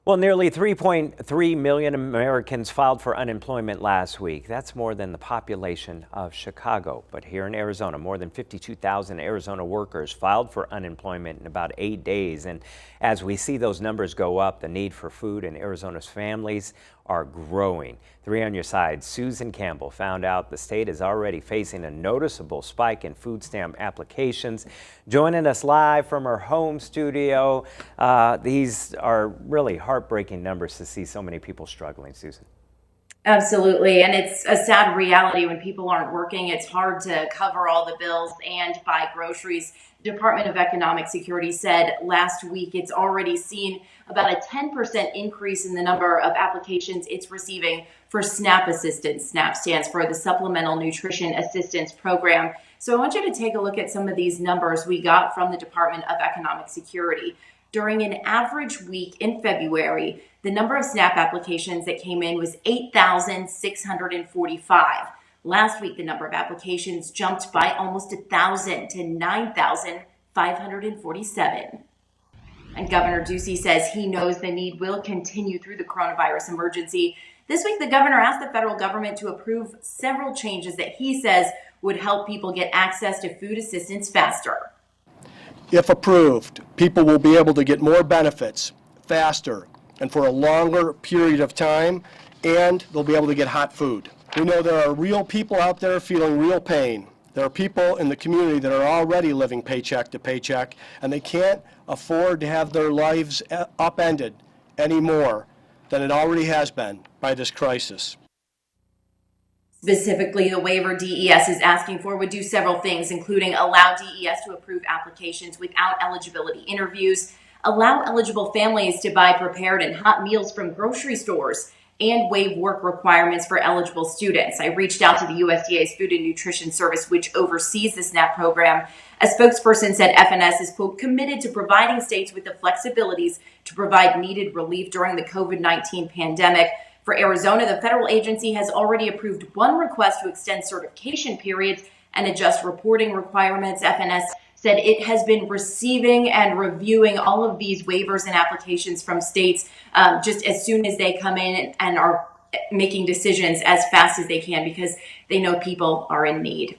Well, nearly 3.3 million Americans filed for unemployment last week. That's more than the population of Chicago. But here in Arizona, more than 52,000 Arizona workers filed for unemployment in about 8 days. And as we see those numbers go up, the need for food in Arizona's families are growing. 3 on your side, Susan Campbell found out the state is already facing a noticeable spike in food stamp applications. Joining us live from her home studio, these are really heartbreaking numbers to see so many people struggling, Susan. Absolutely. And it's a sad reality when people aren't working. It's hard to cover all the bills and buy groceries. The Department of Economic Security said last week it's already seen about a 10% increase in the number of applications it's receiving for SNAP assistance. SNAP stands for the Supplemental Nutrition Assistance Program. So I want you to take a look at some of these numbers we got from the Department of Economic Security. During an average week in February, the number of SNAP applications that came in was 8,645. Last week, the number of applications jumped by almost 1,000 to 9,547. And Governor Ducey says he knows the need will continue through the coronavirus emergency. This week, the governor asked the federal government to approve several changes that he says would help people get access to food assistance faster. If approved, people will be able to get more benefits faster and for a longer period of time, and they'll be able to get hot food. We know there are real people out there feeling real pain. There are people in the community that are already living paycheck to paycheck, and they can't afford to have their lives upended any more than it already has been by this crisis. Specifically, the waiver DES is asking for would do several things, including allow DES to approve applications without eligibility interviews, allow eligible families to buy prepared and hot meals from grocery stores, and waive work requirements for eligible students. I reached out to the USDA's Food and Nutrition Service, which oversees the SNAP program. A spokesperson said FNS is, quote, committed to providing states with the flexibilities to provide needed relief during the COVID-19 pandemic. For Arizona, the federal agency has already approved one request to extend certification periods and adjust reporting requirements. FNS said it has been receiving and reviewing all of these waivers and applications from states just as soon as they come in and are making decisions as fast as they can because they know people are in need.